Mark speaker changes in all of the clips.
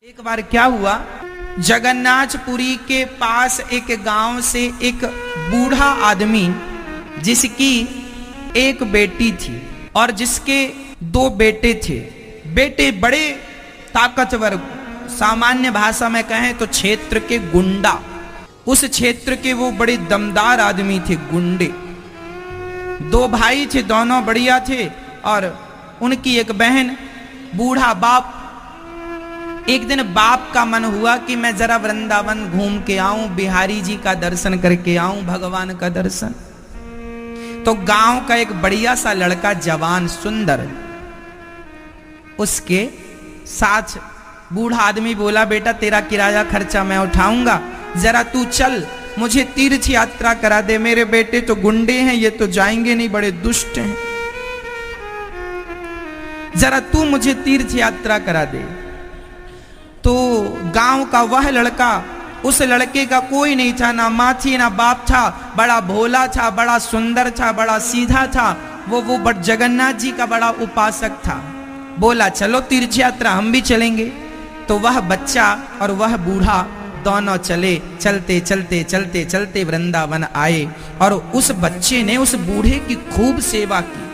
Speaker 1: एक बार क्या हुआ, जगन्नाथपुरी के पास एक गांव से एक बूढ़ा आदमी जिसकी एक बेटी थी और जिसके दो बेटे थे। बेटे बड़े ताकतवर, सामान्य भाषा में कहें तो क्षेत्र के गुंडा, उस क्षेत्र के वो बड़े दमदार आदमी थे, गुंडे। दो भाई थे, दोनों बढ़िया थे और उनकी एक बहन। बूढ़ा बाप, एक दिन बाप का मन हुआ कि मैं जरा वृंदावन घूम के आऊं, बिहारी जी का दर्शन करके आऊं, भगवान का दर्शन। तो गांव का एक बढ़िया सा लड़का, जवान सुंदर, उसके साथ बूढ़ा आदमी बोला, बेटा तेरा किराया खर्चा मैं उठाऊंगा, जरा तू चल, मुझे तीर्थ यात्रा करा दे। मेरे बेटे तो गुंडे हैं, ये तो जाएंगे नहीं, बड़े दुष्ट हैं, जरा तू मुझे तीर्थ यात्रा करा दे। तो गांव का वह लड़का, उस लड़के का कोई नहीं था, ना माँ थी ना बाप था, बड़ा भोला था, बड़ा सुंदर था, बड़ा सीधा था। वो जगन्नाथ जी का बड़ा उपासक था। बोला चलो तीर्थ यात्रा हम भी चलेंगे। तो वह बच्चा और वह बूढ़ा दोनों चले। चलते चलते चलते चलते वृंदावन आए और उस बच्चे ने उस बूढ़े की खूब सेवा की।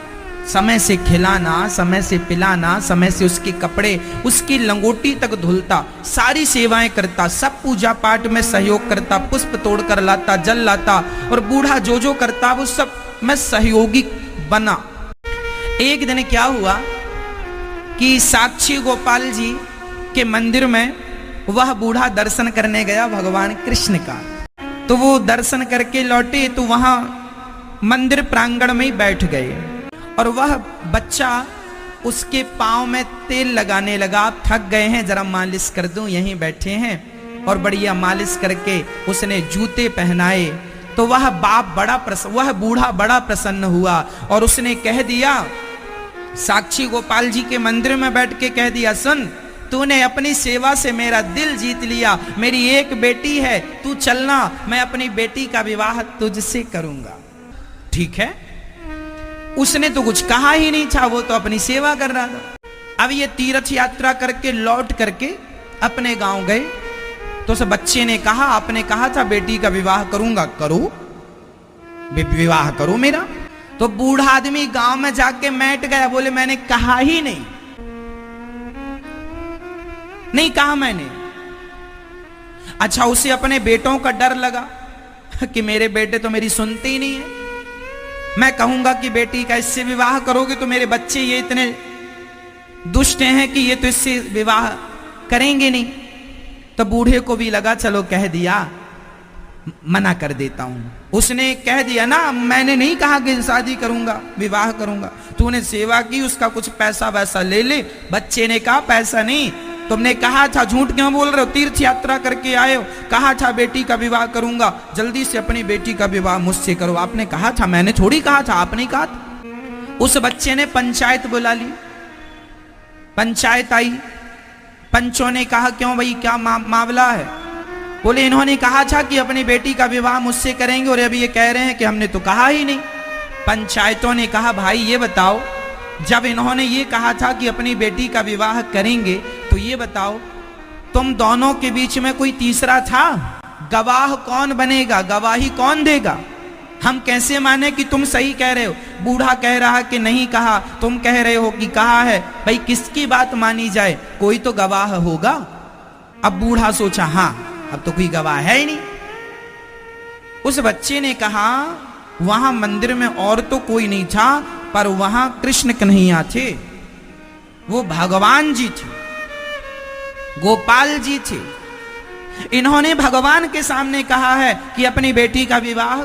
Speaker 1: समय से खिलाना, समय से पिलाना, समय से उसके कपड़े, उसकी लंगोटी तक धुलता, सारी सेवाएं करता, सब पूजा पाठ में सहयोग करता, पुष्प तोड़कर लाता, जल लाता और बूढ़ा जो जो करता वो सब में सहयोगी बना। एक दिन क्या हुआ कि साक्षी गोपाल जी के मंदिर में वह बूढ़ा दर्शन करने गया भगवान कृष्ण का। तो वो दर्शन करके लौटे तो वहां मंदिर प्रांगण में ही बैठ गए और वह बच्चा उसके पांव में तेल लगाने लगा। आप थक गए हैं, जरा मालिश कर दूं, यहीं बैठे हैं। और बढ़िया मालिश करके उसने जूते पहनाए। तो वह बाप वह बूढ़ा बड़ा प्रसन्न हुआ और उसने कह दिया, साक्षी गोपाल जी के मंदिर में बैठ के कह दिया, सुन, तूने अपनी सेवा से मेरा दिल जीत लिया, मेरी एक बेटी है, तू चलना, मैं अपनी बेटी का विवाह तुझसे करूंगा। ठीक है। उसने तो कुछ कहा ही नहीं था, वो तो अपनी सेवा कर रहा था। अब ये तीर्थ यात्रा करके लौट करके अपने गांव गए तो उस बच्चे ने कहा, आपने कहा था बेटी का विवाह करूंगा, करो, विवाह करो मेरा। तो बूढ़ा आदमी गांव में जाके बैठ गया, बोले मैंने कहा ही नहीं, नहीं कहा मैंने। अच्छा, उसे अपने बेटों का डर लगा कि मेरे बेटे तो मेरी सुनते ही नहीं है, मैं कहूंगा कि बेटी का इससे विवाह करोगे तो मेरे बच्चे ये इतने दुष्ट हैं कि ये तो इससे विवाह करेंगे नहीं। तो बूढ़े को भी लगा चलो कह दिया, मना कर देता हूं। उसने कह दिया ना, मैंने नहीं कहा कि शादी करूंगा, विवाह करूंगा, तूने सेवा की, उसका कुछ पैसा वैसा ले ले। बच्चे ने कहा पैसा नहीं, तुमने कहा था, झूठ क्यों बोल रहे हो, तीर्थ यात्रा करके आए हो, कहा था बेटी का विवाह करूंगा, जल्दी से अपनी बेटी का विवाह मुझसे करो। आपने कहा था, मैंने थोड़ी कहा था, आपने कहा था। उस बच्चे ने पंचायत बुला ली। पंचायत आई, पंचों ने कहा क्यों भाई, क्या मामला है? बोले इन्होंने कहा था कि अपनी बेटी का विवाह मुझसे करेंगे और अभी ये कह रहे हैं कि हमने तो कहा ही नहीं। पंचायतों ने कहा भाई ये बताओ, जब इन्होंने ये कहा था कि अपनी बेटी का विवाह करेंगे तो ये बताओ, तुम दोनों के बीच में कोई तीसरा था? गवाह कौन बनेगा, गवाही कौन देगा? हम कैसे माने कि तुम सही कह रहे हो? बूढ़ा कह रहा कि नहीं कहा, तुम कह रहे हो कि कहा है, भाई किसकी बात मानी जाए? कोई तो गवाह होगा। अब बूढ़ा सोचा, हाँ अब तो कोई गवाह है ही नहीं। उस बच्चे ने कहा वहां मंदिर में और तो कोई नहीं था, पर वहां कृष्ण कन्हैया थे, वो भगवान जी थे, गोपाल जी थे। इन्होंने भगवान के सामने कहा है कि अपनी बेटी का विवाह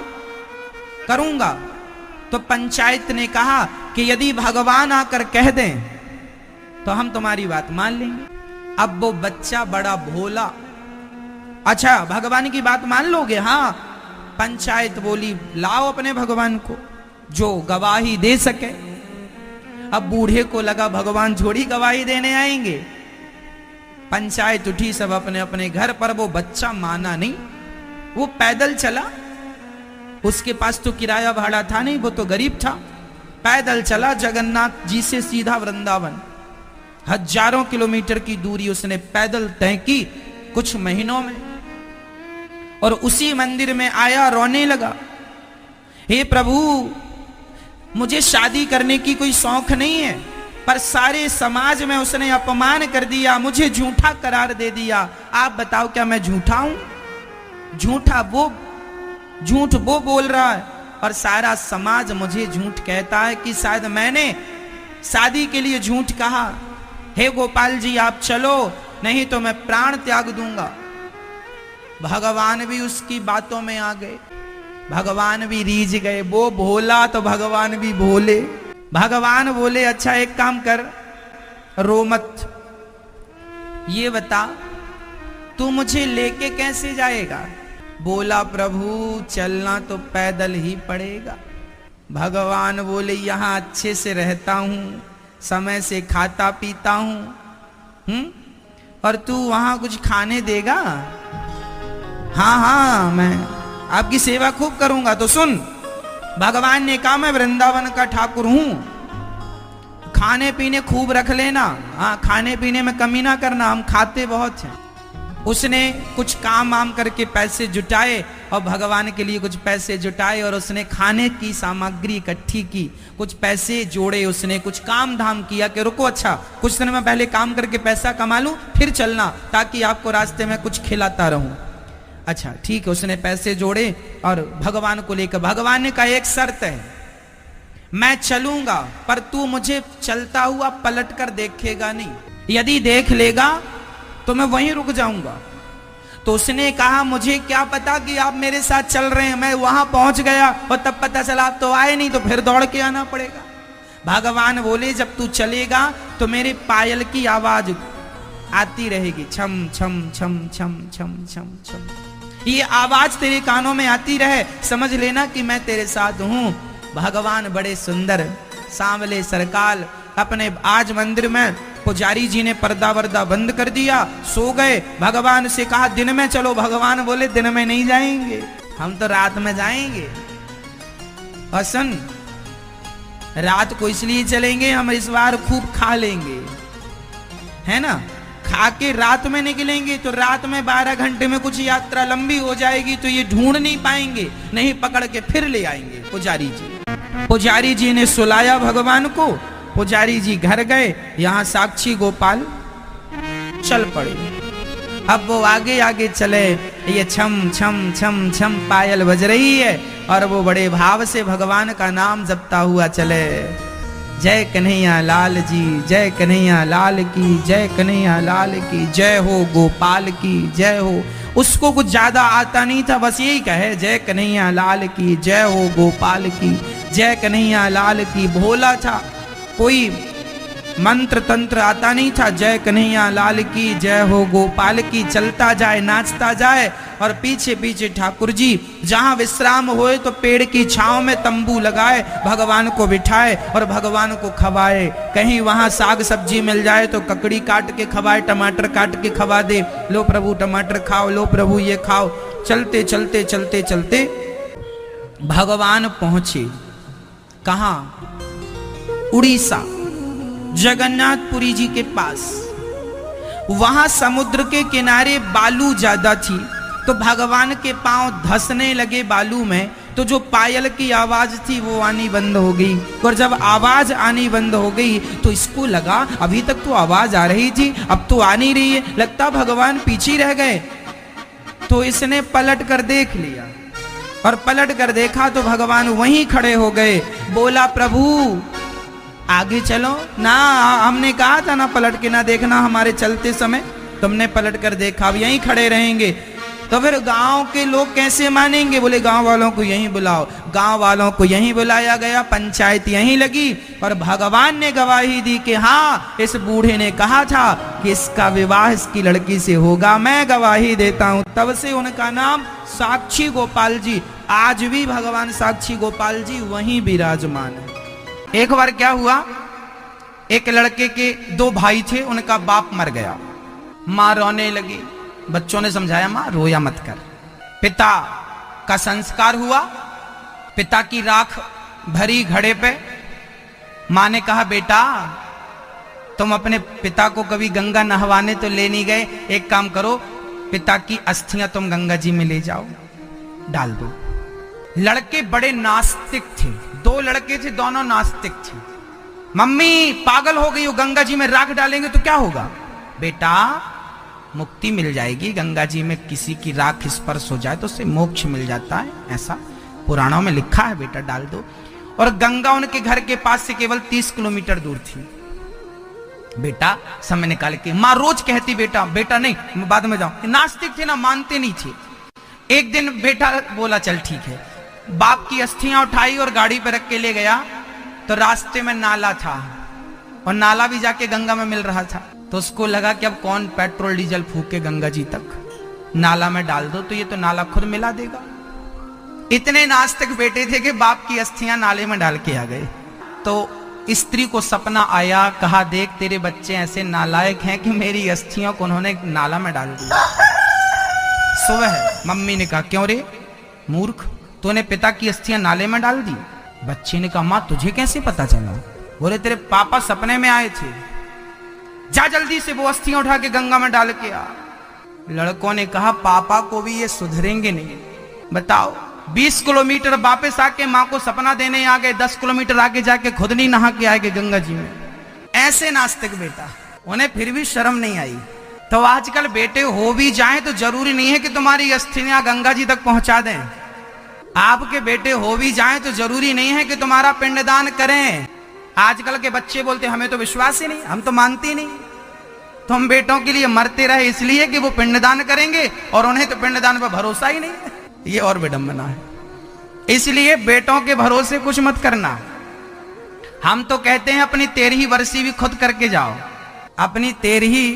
Speaker 1: करूंगा। तो पंचायत ने कहा कि यदि भगवान आकर कह दें तो हम तुम्हारी बात मान लेंगे। अब वो बच्चा बड़ा भोला, अच्छा भगवान की बात मान लोगे? हाँ। पंचायत बोली लाओ अपने भगवान को जो गवाही दे सके। अब बूढ़े को लगा भगवान थोड़ी गवाही देने आएंगे। पंचायत उठी, सब अपने अपने घर पर। वो बच्चा माना नहीं, वो पैदल चला, उसके पास तो किराया भाड़ा था नहीं, वो तो गरीब था, पैदल चला जगन्नाथ जी से सीधा वृंदावन। हजारों किलोमीटर की दूरी उसने पैदल तय की कुछ महीनों में, और उसी मंदिर में आया, रोने लगा, हे प्रभु मुझे शादी करने की कोई शौक नहीं है, पर सारे समाज में उसने अपमान कर दिया, मुझे झूठा करार दे दिया। आप बताओ क्या मैं झूठा हूं? झूठ वो बोल रहा है और सारा समाज मुझे झूठ कहता है कि शायद मैंने शादी के लिए झूठ कहा। हे गोपाल जी आप चलो, नहीं तो मैं प्राण त्याग दूंगा। भगवान भी उसकी बातों में आ गए, भगवान भी रीझ गए। वो भोला तो भगवान भी भोले। भगवान बोले अच्छा एक काम कर, रो मत, ये बता तू मुझे लेके कैसे जाएगा? बोला प्रभु चलना तो पैदल ही पड़ेगा। भगवान बोले यहां अच्छे से रहता हूं, समय से खाता पीता हूं, और तू वहां कुछ खाने देगा? हाँ मैं आपकी सेवा खूब करूंगा। तो सुन, भगवान ने कहा मैं वृंदावन का ठाकुर हूं, खाने पीने खूब रख लेना, हाँ खाने पीने में कमी ना करना, हम खाते बहुत हैं। उसने कुछ काम वाम करके पैसे जुटाए और भगवान के लिए कुछ पैसे जुटाए, और उसने खाने की सामग्री इकट्ठी की, कुछ पैसे जोड़े, उसने कुछ काम धाम किया कि रुको अच्छा कुछ दिन में पहले काम करके पैसा कमा लूं फिर चलना, ताकि आपको रास्ते में कुछ खिलाता रहूं। अच्छा ठीक है, उसने पैसे जोड़े और भगवान को लेकर, भगवान ने कहा एक शर्त है, मैं चलूंगा पर तू मुझे चलता हुआ पलट कर देखेगा नहीं, यदि देख लेगा तो मैं वहीं रुक जाऊंगा। तो उसने कहा मुझे क्या पता कि आप मेरे साथ चल रहे हैं, मैं वहां पहुंच गया और तब पता चला आप तो आए नहीं, तो फिर दौड़ के आना पड़ेगा। भगवान बोले जब तू चलेगा तो मेरे पायल की आवाज आती रहेगी, छम छम छम छम छम छम छम, ये आवाज तेरे कानों में आती रहे, समझ लेना कि मैं तेरे साथ हूं। भगवान बड़े सुंदर सांवले सरकाल अपने आज मंदिर में, पुजारी जी ने पर्दा वर्दा बंद कर दिया, सो गए। भगवान से कहा दिन में चलो, भगवान बोले दिन में नहीं जाएंगे, हम तो रात में जाएंगे। और सुन, रात को इसलिए चलेंगे हम इस बार खूब खा लेंगे, है ना, खा के रात में निकलेंगे तो रात में 12 घंटे में कुछ यात्रा लंबी हो जाएगी तो ये ढूंढ नहीं पाएंगे, नहीं पकड़ के फिर ले आएंगे पुजारी जी। पुजारी जी ने सुलाया भगवान को, पुजारी जी घर गए, यहां साक्षी गोपाल चल पड़े। अब वो आगे आगे चले, ये छम छम छम छम पायल बज रही है और वो बड़े भाव से भगवान का नाम जपता हुआ चले। जय कन्हैया लाल जी, जय कन्हैया लाल की, जय कन्हैया लाल की, जय हो गोपाल की जय हो। उसको कुछ ज्यादा आता नहीं था, बस यही कहे जय कन्हैया लाल की, जय हो गोपाल की, जय कन्हैया लाल की। भोला था, कोई मंत्र तंत्र आता नहीं था, जय कन्हैया लाल की, जय हो गोपाल की, चलता जाए नाचता जाए। और पीछे पीछे ठाकुर जी जहां विश्राम होए तो पेड़ की छांव में तंबू लगाए, भगवान को बिठाए और भगवान को खवाए। कहीं वहां साग सब्जी मिल जाए तो ककड़ी काट के खवाए, टमाटर काट के खवा दे, लो प्रभु टमाटर खाओ, लो प्रभु ये खाओ। चलते चलते चलते चलते भगवान पहुंचे कहां? उड़ीसा, जगन्नाथपुरी जी के पास। वहां समुद्र के किनारे बालू ज्यादा थी तो भगवान के पांव धंसने लगे बालू में, तो जो पायल की आवाज थी वो आनी बंद हो गई। और जब आवाज आनी बंद हो गई तो इसको लगा अभी तक तो आवाज आ रही थी, अब तो आ नहीं रही है, लगता भगवान पीछे रह गए। तो इसने पलट कर देख लिया और पलट कर देखा तो भगवान वहीं खड़े हो गए। बोला प्रभु आगे चलो ना, हमने कहा था ना पलट के ना देखना हमारे चलते समय, तुमने पलट कर देखा, अब यहीं खड़े रहेंगे। तो फिर गांव के लोग कैसे मानेंगे? बोले गांव वालों को यहीं बुलाओ। गांव वालों को यहीं बुलाया गया, पंचायत यहीं लगी और भगवान ने गवाही दी कि हाँ इस बूढ़े ने कहा था कि इसका विवाह इसकी लड़की से होगा, मैं गवाही देता हूं। तब से उनका नाम साक्षी गोपाल जी, आज भी भगवान साक्षी गोपाल जी वहीं विराजमान है। एक बार क्या हुआ, एक लड़के के 2 भाई थे, उनका बाप मर गया, मां रोने लगी। बच्चों ने समझाया मां रोया मत कर। पिता का संस्कार हुआ, पिता की राख भरी घड़े पे, मां ने कहा बेटा तुम अपने पिता को कभी गंगा नहवाने तो ले नहीं गए, एक काम करो, पिता की अस्थियां तुम गंगा जी में ले जाओ, डाल दो। लड़के बड़े नास्तिक थे, 2 लड़के थे, दोनों नास्तिक थे। मम्मी पागल हो गई हो, गंगा जी में राख डालेंगे तो क्या होगा? बेटा मुक्ति मिल जाएगी, गंगा जी में किसी की राख स्पर्श हो जाए तो उससे मोक्ष मिल जाता है, ऐसा पुराणों में लिखा है, बेटा डाल दो। और गंगा उनके घर के पास से केवल 30 किलोमीटर दूर थी। बेटा समय निकाल के, मां रोज कहती बेटा बेटा नहीं, मैं बाद में जाऊं। नास्तिक थे ना, मानते नहीं थे। एक दिन बेटा बोला चल ठीक है, बाप की अस्थियां उठाई और गाड़ी पर रख के ले गया। तो रास्ते में नाला था और नाला भी जाके गंगा में मिल रहा था। तो उसको लगा कि अब कौन पेट्रोल डीजल फूके गंगा जी तक, नाला में डाल दो तो ये तो नाला खुद मिला देगा। इतने नास्तिक बेटे थे कि बाप की अस्थियां नाले में डाल के आ गए। तो स्त्री को सपना आया, कहा देख तेरे बच्चे ऐसे नालायक हैं कि मेरी अस्थियों को उन्होंने नाला में डाल दिया। सुबह मम्मी ने कहा क्यों रे मूर्ख, तूने पिता की अस्थियां नाले में डाल दी? बच्चे ने कहा मां तुझे कैसे पता चला? बोले तेरे पापा सपने में आए थे, जा जल्दी से वो अस्थियां उठा के गंगा में डाल के आ। लड़कों ने कहा पापा को भी ये सुधरेंगे नहीं। बताओ 20 किलोमीटर वापस आके मां को सपना देने आ गए, 10 किलोमीटर आगे जाके खुद नहीं नहा के आएंगे गंगा जी में। ऐसे नास्तिक बेटा, उन्हें फिर भी शर्म नहीं आई। तो आजकल बेटे हो भी जाएं तो जरूरी नहीं है कि तुम्हारी अस्थियां गंगा जी तक पहुंचा दें। आपके बेटे हो भी जाएं तो जरूरी नहीं है कि तुम्हारा पिंडदान करें। आजकल के बच्चे बोलते हमें तो विश्वास ही नहीं, हम तो मानते नहीं। तुम बेटों के लिए मरते रहे इसलिए कि वो पिंडदान करेंगे और उन्हें तो पिंडदान पर भरोसा ही नहीं। ये और विडंबना है। इसलिए बेटों के भरोसे कुछ मत करना। हम तो कहते हैं अपनी 13वीं बरसी भी खुद करके जाओ, अपनी 13वीं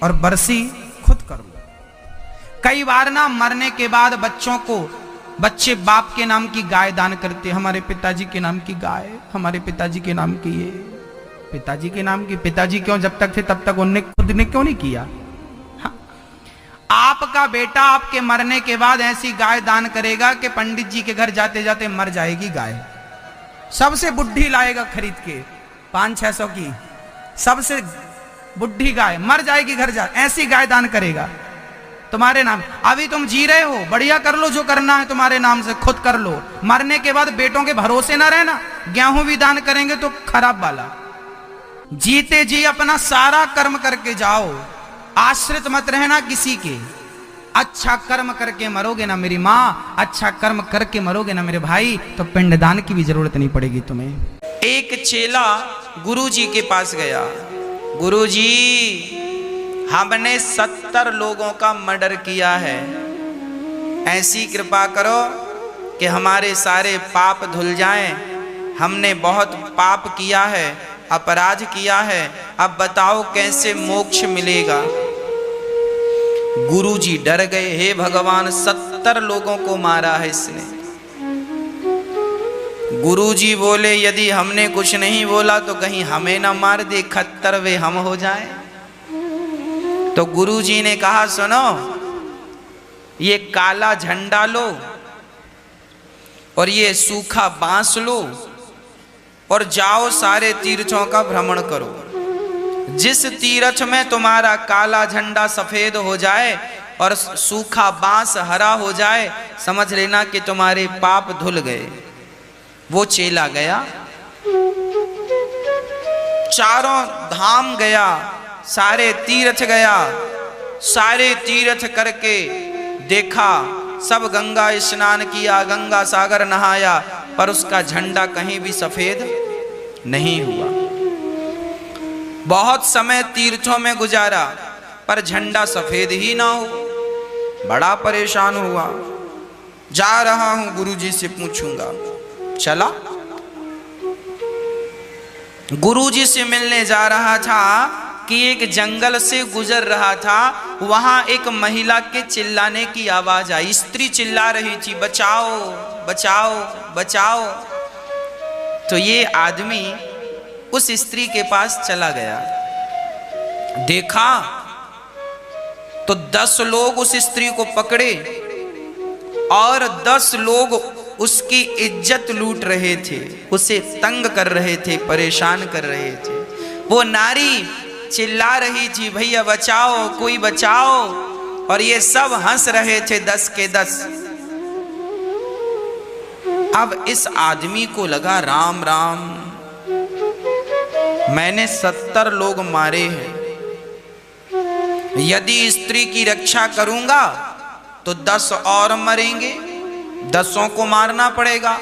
Speaker 1: और बरसी खुद कर लो। कई बार ना मरने के बाद बच्चों को, बच्चे बाप के नाम की गाय दान करते, हमारे पिताजी के नाम की गाय, हमारे पिताजी के नाम की ये, पिताजी के नाम की। पिताजी क्यों जब तक थे तब तक उनने खुद ने क्यों नहीं किया? हाँ। आपका बेटा आपके मरने के बाद ऐसी गाय दान करेगा कि पंडित जी के घर जाते जाते मर जाएगी गाय। सबसे बुढ़ी लाएगा खरीद के 500-600 की, सबसे बुढ़ी गाय मर जाएगी घर जा, ऐसी गाय दान करेगा तुम्हारे नाम। अभी तुम जी रहे हो, बढ़िया कर लो जो करना है तुम्हारे नाम से, खुद कर लो। मरने के बाद बेटों के भरोसे ना रहना। गेहूं भी दान करेंगे तो खराब वाला। जीते जी अपना सारा कर्म करके जाओ, आश्रित मत रहना किसी के। अच्छा कर्म करके मरोगे ना मेरी माँ, अच्छा कर्म करके मरोगे ना मेरे भाई, तो पिंडदान की भी जरूरत नहीं पड़ेगी तुम्हें। एक चेला गुरुजी के पास गया, गुरुजी हमने 70 लोगों का मर्डर किया है, ऐसी कृपा करो कि हमारे सारे पाप धुल जाएं। हमने बहुत पाप किया है, अपराध किया है, अब बताओ कैसे मोक्ष मिलेगा। गुरुजी डर गए, हे भगवान 70 लोगों को मारा है इसने। गुरुजी बोले यदि हमने कुछ नहीं बोला तो कहीं हमें ना मार दे, 71वें हम हो जाएं। तो गुरुजी ने कहा सुनो, ये काला झंडा लो और ये सूखा बांस लो और जाओ सारे तीर्थों का भ्रमण करो। जिस तीर्थ में तुम्हारा काला झंडा सफेद हो जाए और सूखा बांस हरा हो जाए, समझ लेना कि तुम्हारे पाप धुल गए। वो चेला गया, चारों धाम गया, सारे तीर्थ गया, सारे तीर्थ करके देखा, सब गंगा स्नान किया, गंगा सागर नहाया, पर उसका झंडा कहीं भी सफेद नहीं हुआ। बहुत समय तीर्थों में गुजारा पर झंडा सफेद ही ना हो। बड़ा परेशान हुआ, जा रहा हूं गुरुजी से पूछूंगा। चला, गुरुजी से मिलने जा रहा था कि एक जंगल से गुजर रहा था। वहां एक महिला के चिल्लाने की आवाज आई, स्त्री चिल्ला रही थी बचाओ बचाओ बचाओ। तो ये आदमी उस स्त्री के पास चला गया, देखा तो 10 लोग उस स्त्री को पकड़े और 10 लोग उसकी इज्जत लूट रहे थे, उसे तंग कर रहे थे, परेशान कर रहे थे। वो नारी चिल्ला रही थी, भैया बचाओ, कोई बचाओ, और ये सब हंस रहे थे 10 के 10। अब इस आदमी को लगा राम राम, मैंने 70 लोग मारे हैं, यदि स्त्री की रक्षा करूंगा तो 10 और मरेंगे, 10 को मारना पड़ेगा,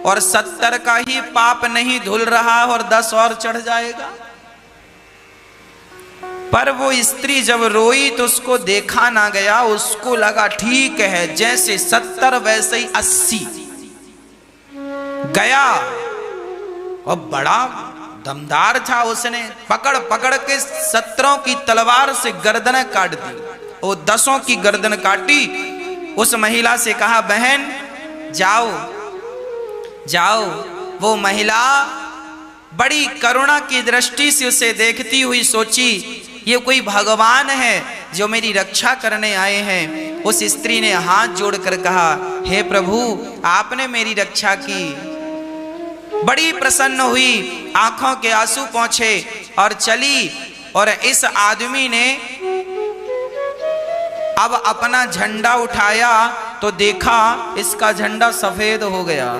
Speaker 1: और 70 का ही पाप नहीं धुल रहा और 10 और चढ़ जाएगा। पर वो स्त्री जब रोई तो उसको देखा ना गया, उसको लगा ठीक है, जैसे 70 वैसे ही 80 गया, और बड़ा दमदार था, उसने पकड़ पकड़ के 70 की तलवार से गर्दन काट दी, वो 10 की गर्दन काटी। उस महिला से कहा, बहन जाओ जाओ। वो महिला बड़ी करुणा की दृष्टि से उसे देखती हुई सोची, ये कोई भगवान है जो मेरी रक्षा करने आए हैं। उस स्त्री ने हाथ जोड़कर कहा, हे प्रभु आपने मेरी रक्षा की। बड़ी प्रसन्न हुई, आंखों के आंसू पहुंचे और चली। और इस आदमी ने अब अपना झंडा उठाया तो देखा इसका झंडा सफेद हो गया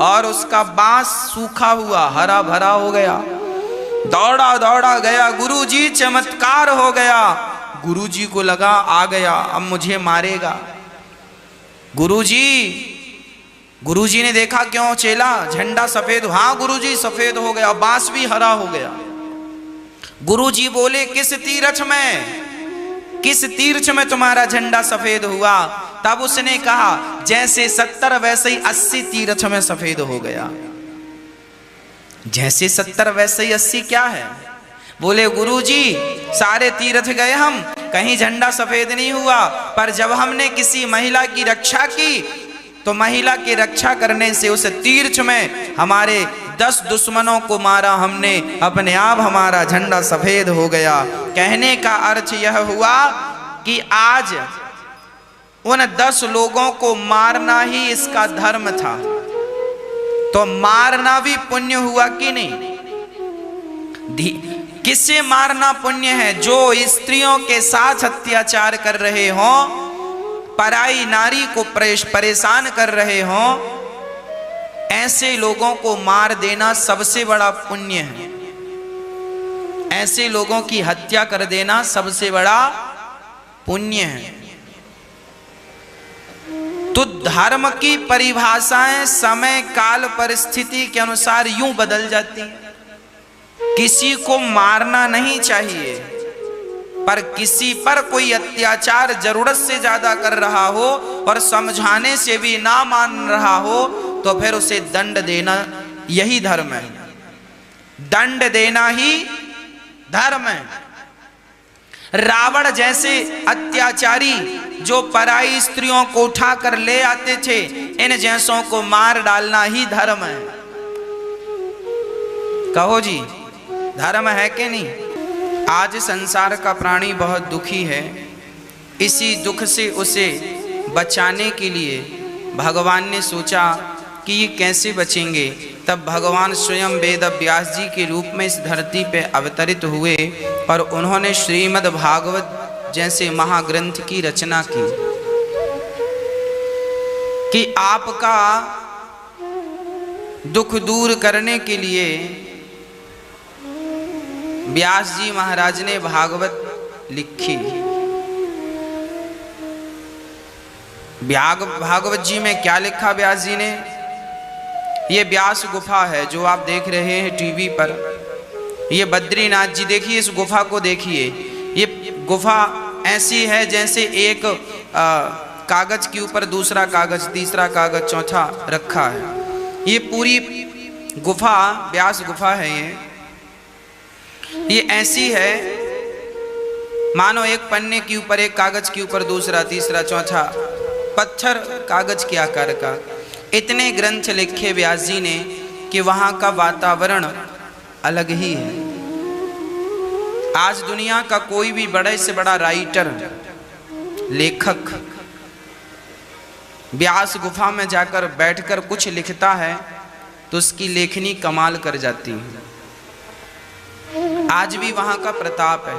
Speaker 1: और उसका बांस सूखा हुआ हरा भरा हो गया। दौड़ा दौड़ा गया, गुरुजी चमत्कार हो गया। गुरुजी को लगा आ गया, अब मुझे मारेगा। गुरुजी ने देखा, क्यों चेला झंडा सफेद? हाँ गुरुजी सफेद हो गया, बांस भी हरा हो गया। गुरुजी बोले, किस तीर्थ में तुम्हारा झंडा सफेद हुआ? तब उसने कहा, जैसे 70 वैसे ही 80 तीर्थ में सफेद हो गया। जैसे 70 वैसे ही 80 क्या है? बोले, गुरुजी सारे तीर्थ गए हम, कहीं झंडा सफेद नहीं हुआ, पर जब हमने किसी महिला की रक्षा की तो महिला की रक्षा करने से उस तीर्थ में हमारे 10 दुश्मनों को मारा हमने, अपने आप हमारा झंडा सफेद हो गया। कहने का अर्थ यह हुआ कि आज उन 10 लोगों को मारना ही इसका धर्म था। तो मारना भी पुण्य हुआ कि नहीं? किससे मारना पुण्य है? जो स्त्रियों के साथ अत्याचार कर रहे हों, पराई नारी को परेशान कर रहे हों, ऐसे लोगों को मार देना सबसे बड़ा पुण्य है। ऐसे लोगों की हत्या कर देना सबसे बड़ा पुण्य है। तो धर्म की परिभाषाएं समय काल परिस्थिति के अनुसार यूं बदल जाती हैं। किसी को मारना नहीं चाहिए, पर किसी पर कोई अत्याचार जरूरत से ज्यादा कर रहा हो और समझाने से भी ना मान रहा हो तो फिर उसे दंड देना यही धर्म है। दंड देना ही धर्म है। रावण जैसे अत्याचारी जो पराई स्त्रियों को उठाकर ले आते थे, इन जैसों को मार डालना ही धर्म है। कहो जी, धर्म है कि नहीं? आज संसार का प्राणी बहुत दुखी है। इसी दुख से उसे बचाने के लिए भगवान ने सोचा कि ये कैसे बचेंगे। तब भगवान स्वयं वेद व्यास जी के रूप में इस धरती पे अवतरित हुए और उन्होंने श्रीमद् भागवत जैसे महाग्रंथ की रचना की कि आपका दुख दूर करने के लिए व्यास जी महाराज ने भागवत लिखी। भागवत जी में क्या लिखा व्यास जी ने? ये व्यास गुफा है जो आप देख रहे हैं टीवी पर। ये बद्रीनाथ जी, देखिए इस गुफा को देखिए। ये गुफा ऐसी है जैसे एक कागज के ऊपर दूसरा कागज, तीसरा कागज, चौथा रखा है। ये पूरी गुफा व्यास गुफा है। ये ऐसी है मानो एक पन्ने के ऊपर एक कागज के ऊपर दूसरा, तीसरा, चौथा, पत्थर कागज के आकार का। इतने ग्रंथ लिखे व्यास जी ने कि वहाँ का वातावरण अलग ही है। आज दुनिया का कोई भी बड़े से बड़ा राइटर, लेखक व्यास गुफा में जाकर बैठकर कुछ लिखता है तो उसकी लेखनी कमाल कर जाती है। आज भी वहां का प्रताप है।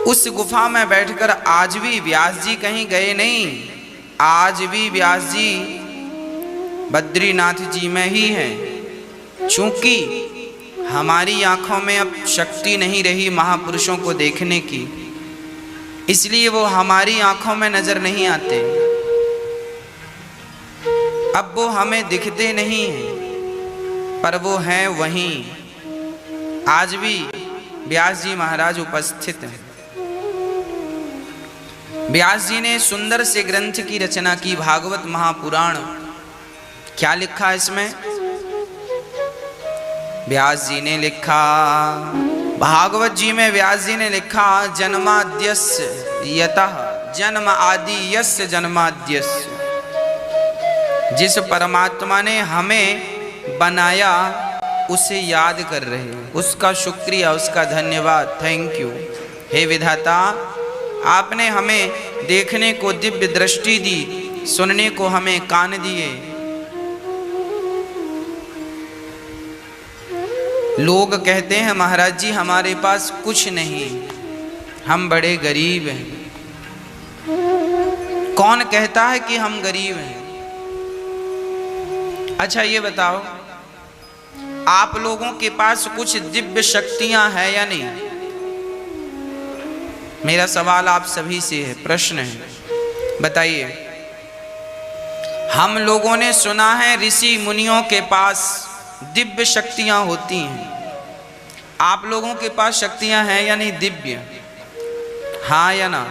Speaker 1: उस गुफा में बैठकर आज भी व्यास जी कहीं गए नहीं, आज भी व्यास जी बद्रीनाथ जी में ही हैं। चूंकि हमारी आंखों में अब शक्ति नहीं रही महापुरुषों को देखने की, इसलिए वो हमारी आंखों में नजर नहीं आते, अब वो हमें दिखते नहीं हैं, पर वो हैं वहीं। आज भी व्यास जी महाराज उपस्थित हैं। व्यास जी ने सुंदर से ग्रंथ की रचना की, भागवत महापुराण। क्या लिखा इसमें? व्यास जी ने लिखा, भागवत जी में व्यास जी ने लिखा, जन्माद्यस्य यतः जन्म आदि यस्य जन्माद्यस्य। जिस परमात्मा ने हमें बनाया उसे याद कर रहे हैं, उसका शुक्रिया, उसका धन्यवाद, थैंक यू। हे विधाता, आपने हमें देखने को दिव्य दृष्टि दी, सुनने को हमें कान दिए। लोग कहते हैं महाराज जी हमारे पास कुछ नहीं, हम बड़े गरीब हैं। कौन कहता है कि हम गरीब हैं? अच्छा ये बताओ, आप लोगों के पास कुछ दिव्य शक्तियां हैं या नहीं? मेरा सवाल आप सभी से है, प्रश्न है, बताइए। हम लोगों ने सुना है ऋषि मुनियों के पास दिव्य शक्तियां होती हैं। आप लोगों के पास शक्तियां हैं या नहीं दिव्य? हाँ या ना?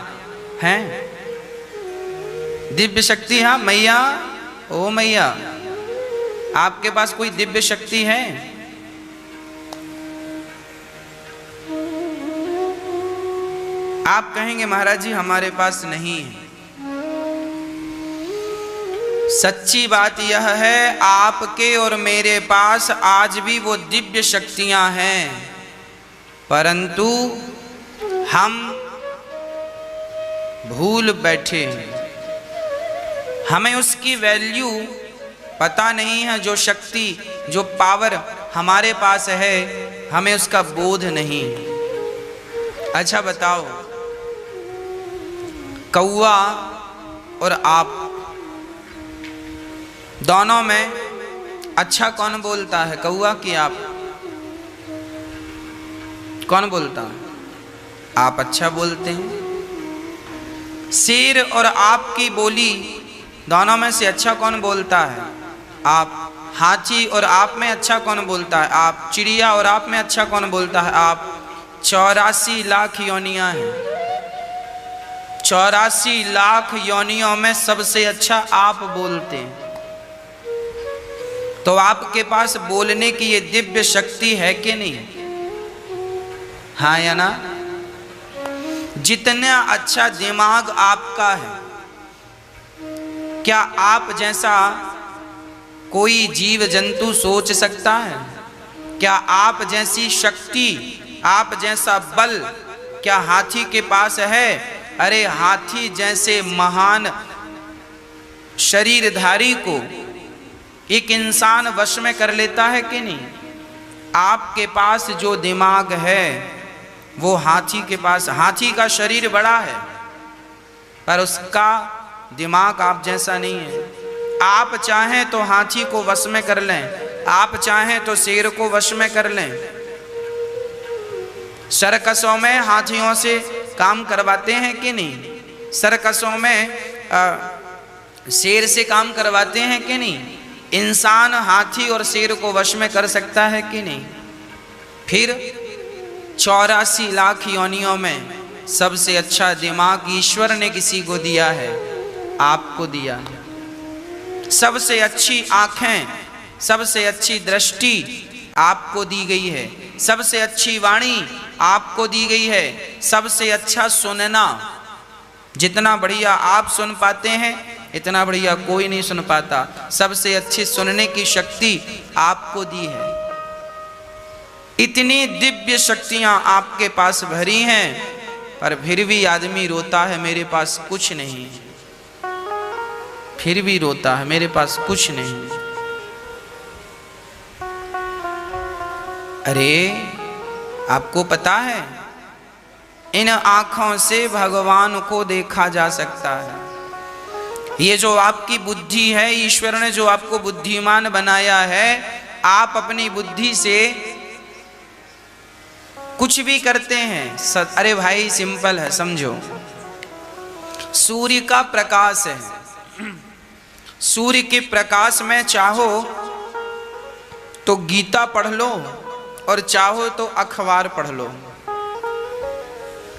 Speaker 1: हैं दिव्य शक्ति? हाँ मैया, ओ मैया, आपके पास कोई दिव्य शक्ति है? आप कहेंगे महाराज जी हमारे पास नहीं है। सच्ची बात यह है, आपके और मेरे पास आज भी वो दिव्य शक्तियां हैं, परंतु हम भूल बैठे हैं। हमें उसकी वैल्यू पता नहीं है। जो शक्ति, जो पावर हमारे पास है, हमें उसका बोध नहीं। अच्छा बताओ, कौआ और आप दोनों में अच्छा कौन बोलता है, कौआ कि आप? कौन बोलता है? आप अच्छा बोलते हैं। शेर और आप की बोली दोनों में से अच्छा कौन बोलता है? आप। हाथी और आप में अच्छा कौन बोलता है? आप। चिड़िया और आप में अच्छा कौन बोलता है? आप। 84 लाख योनियां हैं, 84 लाख योनियों में सबसे अच्छा आप बोलते हैं। तो आपके पास बोलने की ये दिव्य शक्ति है कि नहीं? हाँ या ना? जितना अच्छा दिमाग आपका है, क्या आप जैसा कोई जीव जंतु सोच सकता है? क्या आप जैसी शक्ति, आप जैसा बल क्या हाथी के पास है? अरे हाथी जैसे महान शरीरधारी को एक इंसान वश में कर लेता है कि नहीं? आपके पास जो दिमाग है वो हाथी के पास, हाथी का शरीर बड़ा है पर उसका दिमाग आप जैसा नहीं है। आप चाहें तो हाथी को वश में कर लें, आप चाहें तो शेर को वश में कर लें। सर्कसों में हाथियों से काम करवाते हैं कि नहीं? सर्कसों में शेर से काम करवाते हैं कि नहीं? इंसान हाथी और शेर को वश में कर सकता है कि नहीं? फिर 84 लाख योनियों में सबसे अच्छा दिमाग ईश्वर ने किसी को दिया है, आपको दिया है। सबसे अच्छी आंखें, सबसे अच्छी दृष्टि आपको दी गई है, सबसे अच्छी वाणी आपको दी गई है, सबसे अच्छा सुनना। जितना बढ़िया आप सुन पाते हैं इतना बढ़िया कोई नहीं सुन पाता। सबसे अच्छी सुनने की शक्ति आपको दी है। इतनी दिव्य शक्तियां आपके पास भरी हैं, पर फिर भी आदमी रोता है मेरे पास कुछ नहीं। फिर भी रोता है मेरे पास कुछ नहीं। अरे आपको पता है इन आँखों से भगवान को देखा जा सकता है। ये जो आपकी बुद्धि है, ईश्वर ने जो आपको बुद्धिमान बनाया है, आप अपनी बुद्धि से कुछ भी करते हैं। अरे भाई सिंपल है, समझो। सूर्य का प्रकाश है, सूर्य के प्रकाश में चाहो तो गीता पढ़ लो और चाहो तो अखबार पढ़ लो।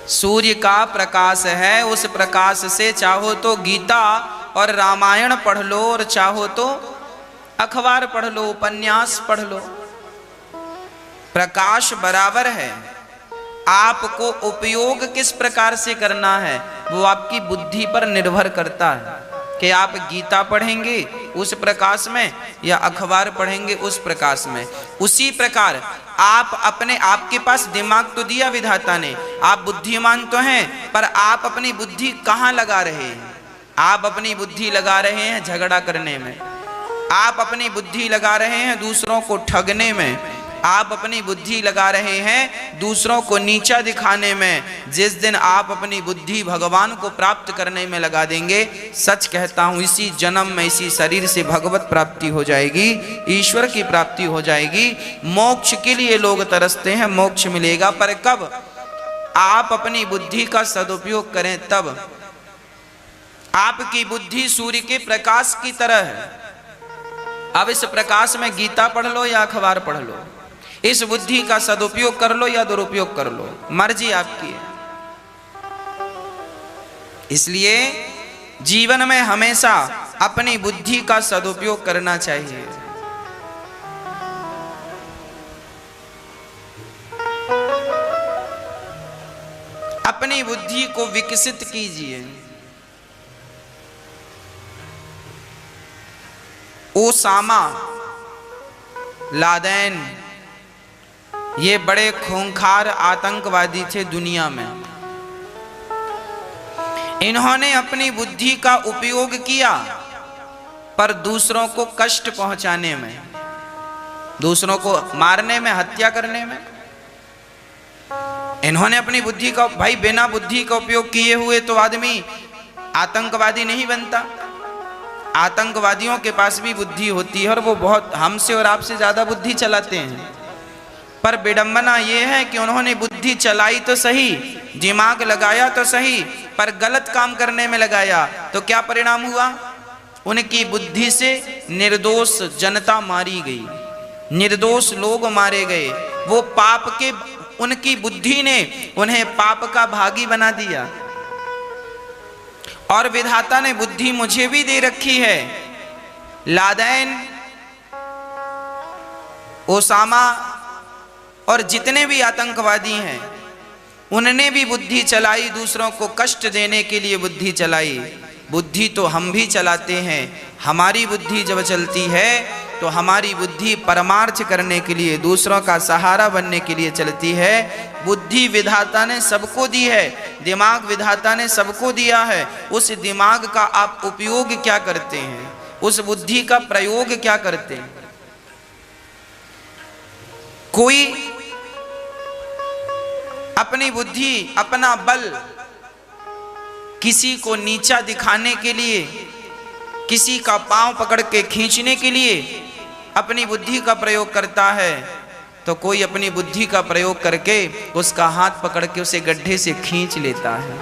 Speaker 1: सूर्य का प्रकाश है, उस प्रकाश से चाहो तो गीता और रामायण पढ़ लो और चाहो तो अखबार पढ़ लो, उपन्यास पढ़ लो। प्रकाश बराबर है। आपको उपयोग किस प्रकार से करना है वो आपकी बुद्धि पर निर्भर करता है कि आप गीता पढ़ेंगे उस प्रकाश में या अखबार पढ़ेंगे उस प्रकाश में। उसी प्रकार आप अपने, आपके पास दिमाग तो दिया विधाता ने, आप बुद्धिमान तो हैं, पर आप अपनी बुद्धि कहाँ लगा रहे हैं? आप अपनी बुद्धि लगा रहे हैं झगड़ा करने में, आप अपनी बुद्धि लगा रहे हैं दूसरों को ठगने में, आप अपनी बुद्धि लगा रहे हैं दूसरों को नीचा दिखाने में। जिस दिन आप अपनी बुद्धि भगवान को प्राप्त करने में लगा देंगे, सच कहता हूं इसी जन्म में इसी शरीर से भगवत प्राप्ति हो जाएगी, ईश्वर की प्राप्ति हो जाएगी। मोक्ष के लिए लोग तरसते हैं, मोक्ष मिलेगा, पर कब? आप अपनी बुद्धि का सदुपयोग करें तब। आपकी बुद्धि सूर्य के प्रकाश की तरह है। अब इस प्रकाश में गीता पढ़ लो या अखबार पढ़ लो, इस बुद्धि का सदुपयोग कर लो या दुरुपयोग कर लो, मर्जी आपकी है। इसलिए जीवन में हमेशा अपनी बुद्धि का सदुपयोग करना चाहिए। अपनी बुद्धि को विकसित कीजिए। ओसामा लादेन ये बड़े खूंखार आतंकवादी थे दुनिया में। इन्होंने अपनी बुद्धि का उपयोग किया पर दूसरों को कष्ट पहुंचाने में, दूसरों को मारने में, हत्या करने में। इन्होंने अपनी बुद्धि का, भाई बिना बुद्धि का उपयोग किए हुए तो आदमी आतंकवादी नहीं बनता। आतंकवादियों के पास भी बुद्धि होती है और वो बहुत हमसे और आपसे ज्यादा बुद्धि चलाते हैं। पर विडंबना ये है कि उन्होंने बुद्धि चलाई तो सही, दिमाग लगाया तो सही, पर गलत काम करने में लगाया तो क्या परिणाम हुआ? उनकी बुद्धि से निर्दोष जनता मारी गई, निर्दोष लोग मारे गए। वो पाप के, उनकी बुद्धि ने उन्हें पाप का भागी बना दिया। और विधाता ने बुद्धि मुझे भी दे रखी है। लादेन, ओसामा और जितने भी आतंकवादी हैं, उन्होंने भी बुद्धि चलाई, दूसरों को कष्ट देने के लिए बुद्धि चलाई। बुद्धि तो हम भी चलाते हैं। हमारी बुद्धि जब चलती है तो हमारी बुद्धि परमार्थ करने के लिए, दूसरों का सहारा बनने के लिए चलती है। बुद्धि विधाता ने सबको दी है, दिमाग विधाता ने सबको दिया है। उस दिमाग का आप उपयोग क्या करते हैं? उस बुद्धि का प्रयोग क्या करते हैं? कोई अपनी बुद्धि, अपना बल किसी को नीचा दिखाने के लिए, किसी का पांव पकड़ के खींचने के लिए अपनी बुद्धि का प्रयोग करता है, तो कोई अपनी बुद्धि का प्रयोग करके उसका हाथ पकड़ के उसे गड्ढे से खींच लेता है।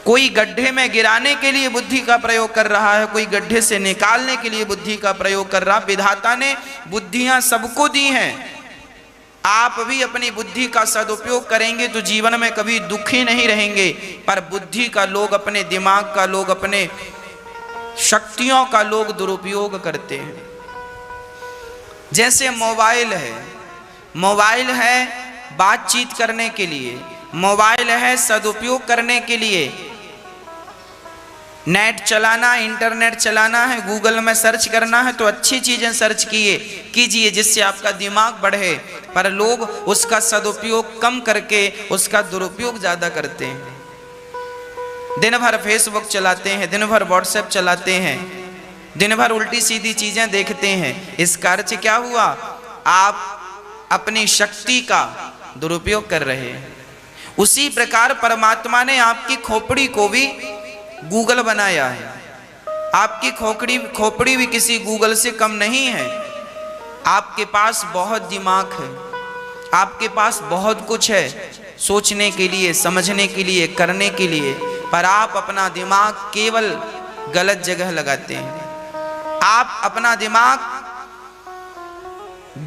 Speaker 1: कोई गड्ढे में गिराने के लिए बुद्धि का प्रयोग कर रहा है, कोई गड्ढे से निकालने के लिए बुद्धि का प्रयोग कर रहा। विधाता ने बुद्धियां सबको दी हैं। आप भी अपनी बुद्धि का सदुपयोग करेंगे तो जीवन में कभी दुखी नहीं रहेंगे। पर बुद्धि का लोग, अपने दिमाग का लोग, अपने शक्तियों का लोग दुरुपयोग करते हैं। जैसे मोबाइल है, मोबाइल है बातचीत करने के लिए, मोबाइल है सदुपयोग करने के लिए। नेट चलाना, इंटरनेट चलाना है, गूगल में सर्च करना है तो अच्छी चीजें सर्च कीजिए जिससे आपका दिमाग बढ़े। पर लोग उसका सदुपयोग कम करके उसका दुरुपयोग ज्यादा करते हैं। दिन भर फेसबुक चलाते हैं, दिन भर व्हाट्सएप चलाते हैं, दिन भर उल्टी सीधी चीजें देखते हैं। इसका अर्थ क्या हुआ? आप अपनी शक्ति का दुरुपयोग कर रहे हैं। उसी प्रकार परमात्मा ने आपकी खोपड़ी को भी गूगल बनाया है। आपकी खोपड़ी भी किसी गूगल से कम नहीं है। आपके पास बहुत दिमाग है, आपके पास बहुत कुछ है सोचने के लिए, समझने के लिए, करने के लिए, पर आप अपना दिमाग केवल गलत जगह लगाते हैं। आप अपना दिमाग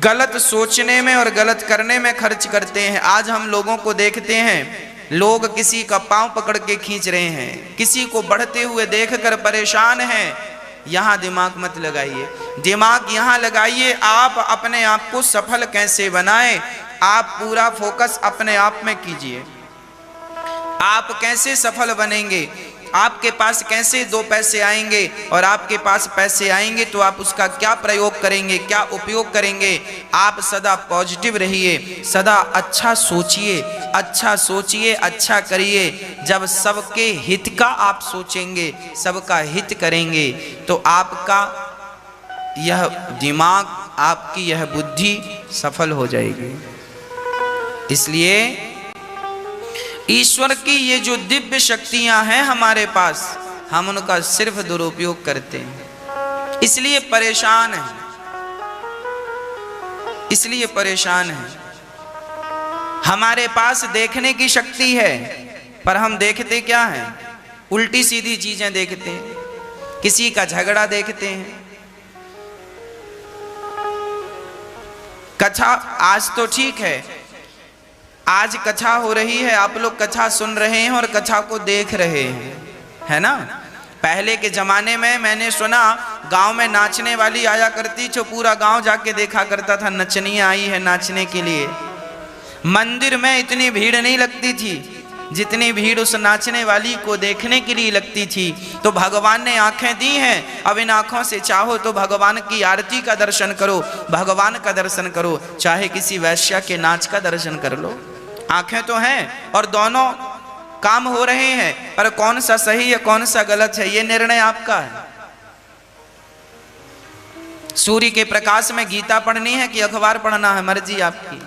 Speaker 1: गलत सोचने में और गलत करने में खर्च करते हैं। आज हम लोगों को देखते हैं, लोग किसी का पांव पकड़ के खींच रहे हैं, किसी को बढ़ते हुए देखकर परेशान हैं। यहां दिमाग मत लगाइए, दिमाग यहां लगाइए आप अपने आप को सफल कैसे बनाएं। आप पूरा फोकस अपने आप में कीजिए। आप कैसे सफल बनेंगे, आपके पास कैसे 2 पैसे आएंगे, और आपके पास पैसे आएंगे तो आप उसका क्या प्रयोग करेंगे, क्या उपयोग करेंगे। आप सदा पॉजिटिव रहिए, सदा अच्छा सोचिए, अच्छा सोचिए, अच्छा करिए। जब सबके हित का आप सोचेंगे, सबका हित करेंगे, तो आपका यह दिमाग, आपकी यह बुद्धि सफल हो जाएगी। इसलिए ईश्वर की ये जो दिव्य शक्तियां हैं हमारे पास, हम उनका सिर्फ दुरुपयोग करते हैं, इसलिए परेशान हैं, इसलिए परेशान हैं। हमारे पास देखने की शक्ति है, पर हम देखते क्या हैं? उल्टी सीधी चीजें देखते हैं, किसी का झगड़ा देखते हैं। कथा आज तो ठीक है, आज कथा हो रही है, आप लोग कथा सुन रहे हैं और कथा को देख रहे हैं, है ना। पहले के जमाने में मैंने सुना गांव में नाचने वाली आया करती, जो पूरा गांव जाके देखा करता था, नचनिया आई है नाचने के लिए। मंदिर में इतनी भीड़ नहीं लगती थी जितनी भीड़ उस नाचने वाली को देखने के लिए लगती थी। तो भगवान ने आंखें दी हैं, अब इन आंखों से चाहो तो भगवान की आरती का दर्शन करो, भगवान का दर्शन करो, चाहे किसी वैश्या के नाच का दर्शन कर लो। आंखें तो हैं और दोनों काम हो रहे हैं, पर कौन सा सही है कौन सा गलत है, ये निर्णय आपका है। सूर्य के प्रकाश में गीता पढ़नी है कि अखबार पढ़ना है, मर्जी आपकी।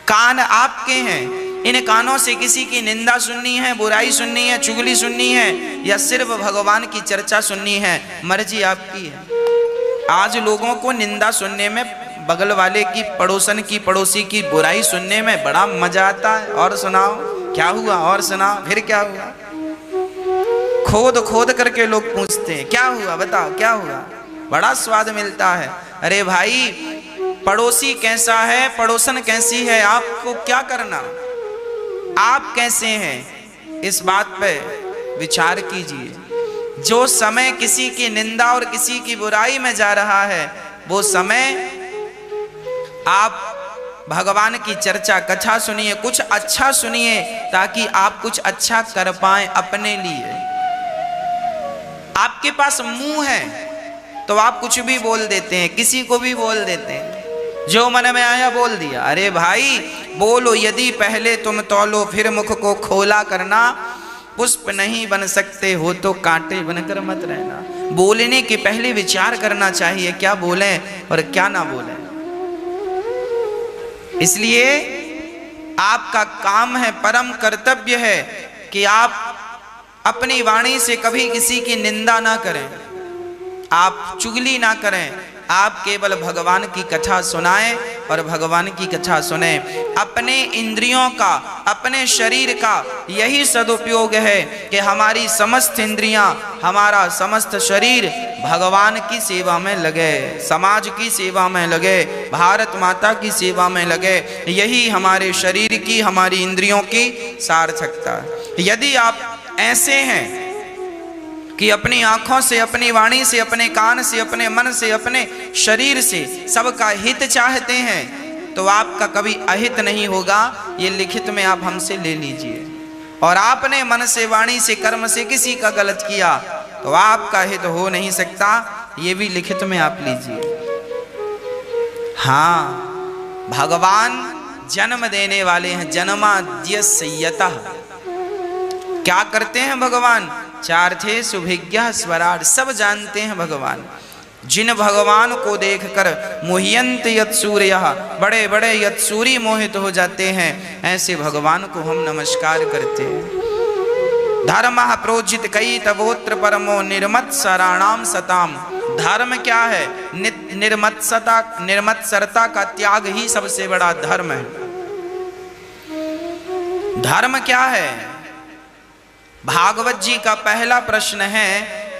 Speaker 1: कान आपके हैं, इन कानों से किसी की निंदा सुननी है, बुराई सुननी है, चुगली सुननी है, या सिर्फ भगवान की चर्चा सुननी है, मर्जी आपकी है। आज लोगों को निंदा सुनने में, बगल वाले की, पड़ोसन की, पड़ोसी की बुराई सुनने में बड़ा मजा आता है। और सुनाओ क्या हुआ, और सुनाओ फिर क्या हुआ। खोद खोद करके लोग पूछते हैं क्या हुआ, बताओ क्या हुआ, बड़ा स्वाद मिलता है। अरे भाई, पड़ोसी कैसा है, पड़ोसन कैसी है, आपको क्या करना, आप कैसे हैं, इस बात पे विचार कीजिए। जो समय किसी की निंदा और किसी की बुराई में जा रहा है, वो समय आप भगवान की चर्चा, कथा सुनिए, कुछ अच्छा सुनिए, ताकि आप कुछ अच्छा कर पाएं अपने लिए। आपके पास मुंह है तो आप कुछ भी बोल देते हैं, किसी को भी बोल देते हैं, जो मन में आया बोल दिया। अरे भाई, बोलो यदि पहले तुम तौलो, फिर मुख को खोला करना। पुष्प नहीं बन सकते हो तो कांटे बनकर मत रहना। बोलने के पहले विचार करना चाहिए, क्या बोलें और क्या ना बोलें। इसलिए आपका काम है, परम कर्तव्य है कि आप अपनी वाणी से कभी किसी की निंदा ना करें, आप चुगली ना करें, आप केवल भगवान की कथा सुनाएं और भगवान की कथा सुने। अपने इंद्रियों का, अपने शरीर का यही सदुपयोग है कि हमारी समस्त इंद्रियां, हमारा समस्त शरीर भगवान की सेवा में लगे, समाज की सेवा में लगे, भारत माता की सेवा में लगे। यही हमारे शरीर की, हमारी इंद्रियों की सार्थकता है। यदि आप ऐसे हैं कि अपनी आंखों से, अपनी वाणी से, अपने कान से, अपने मन से, अपने शरीर से सबका हित चाहते हैं, तो आपका कभी अहित नहीं होगा। ये लिखित में आप हमसे ले लीजिए। और आपने मन से, वाणी से, कर्म से किसी का गलत किया तो आपका हित हो नहीं सकता, ये भी लिखित में आप लीजिए। हाँ, भगवान जन्म देने वाले हैं, जन्माद्यस्यतः। क्या करते हैं भगवान? चार्थे सुभिज्ञ स्वराट, सब जानते हैं भगवान। जिन भगवान को देखकर मोह्यंत यत्सूर्यः, बड़े बड़े यत्सूरी मोहित हो जाते हैं, ऐसे भगवान को हम नमस्कार करते हैं। धर्मः प्रोजित कई तवोत्र परमो निर्मत्सराणाम सताम। धर्म क्या है? निर्मत्सरता का त्याग ही सबसे बड़ा धर्म है। धर्म क्या है? भागवत जी का पहला प्रश्न है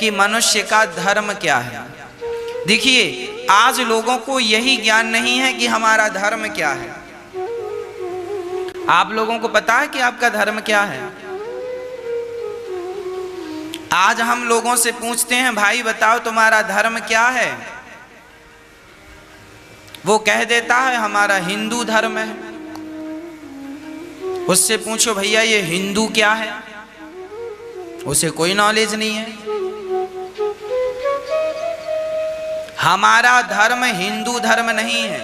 Speaker 1: कि मनुष्य का धर्म क्या है। देखिए, आज लोगों को यही ज्ञान नहीं है कि हमारा धर्म क्या है। आप लोगों को पता है कि आपका धर्म क्या है? आज हम लोगों से पूछते हैं, भाई बताओ तुम्हारा धर्म क्या है? वो कह देता है हमारा हिंदू धर्म है। उससे पूछो भैया ये हिंदू क्या है, उसे कोई नॉलेज नहीं है। हमारा धर्म हिंदू धर्म नहीं है।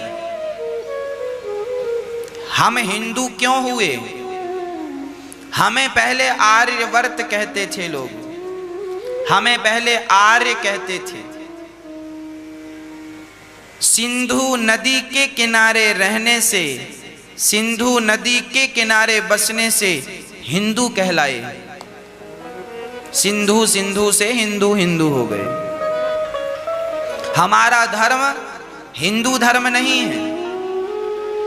Speaker 1: हम हिंदू क्यों हुए? हमें पहले आर्यवर्त कहते थे लोग, हमें पहले आर्य कहते थे। सिंधु नदी के किनारे रहने से, सिंधु नदी के किनारे बसने से हिंदू कहलाए। सिंधु सिंधु से हिंदू हिंदू हो गए। हमारा धर्म हिंदू धर्म नहीं है।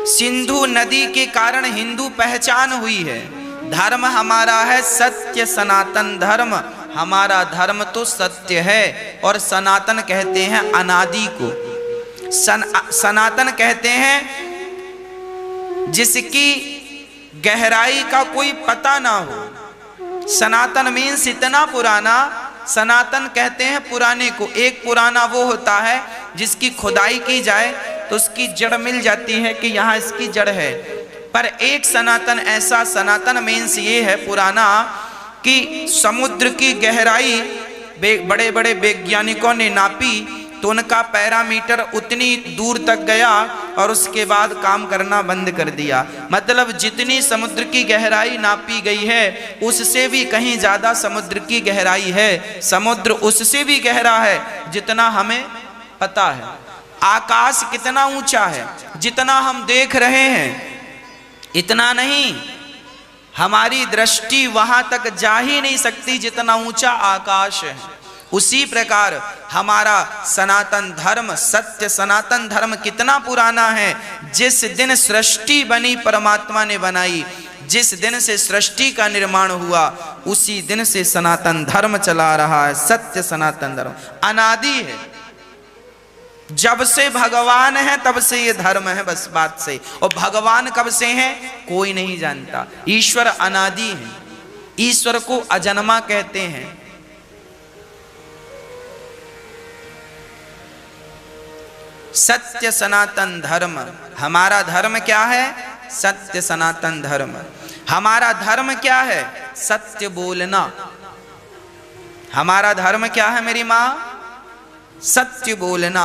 Speaker 1: सिंधु नदी के कारण हिंदू पहचान हुई है। धर्म हमारा है सत्य सनातन धर्म। हमारा धर्म तो सत्य है, और सनातन कहते हैं अनादि को। सनातन कहते हैं जिसकी गहराई का कोई पता ना हो। सनातन मीन्स इतना पुराना। सनातन कहते हैं पुराने को। एक पुराना वो होता है जिसकी खुदाई की जाए तो उसकी जड़ मिल जाती है कि यहाँ इसकी जड़ है। पर एक सनातन ऐसा, सनातन मीन्स ये है पुराना, कि समुद्र की गहराई बड़े बड़े वैज्ञानिकों ने नापी तो उनका पैरामीटर उतनी दूर तक गया और उसके बाद काम करना बंद कर दिया। मतलब जितनी समुद्र की गहराई नापी गई है उससे भी कहीं ज्यादा समुद्र की गहराई है। समुद्र उससे भी गहरा है जितना हमें पता है। आकाश कितना ऊंचा है, जितना हम देख रहे हैं इतना नहीं। हमारी दृष्टि वहां तक जा ही नहीं सकती जितना ऊंचा आकाश है। उसी प्रकार हमारा सनातन धर्म, सत्य सनातन धर्म कितना पुराना है। जिस दिन सृष्टि बनी, परमात्मा ने बनाई, जिस दिन से सृष्टि का निर्माण हुआ उसी दिन से सनातन धर्म चला रहा है। सत्य सनातन धर्म अनादि है। जब से भगवान है तब से ये धर्म है, बस बात से। और भगवान कब से हैं कोई नहीं जानता। ईश्वर अनादि है। ईश्वर को अजन्मा कहते हैं। सत्य सनातन धर्म, हमारा धर्म क्या है? सत्य सनातन धर्म। हमारा धर्म क्या है? सत्य बोलना। हमारा धर्म क्या है मेरी माँ? सत्य बोलना।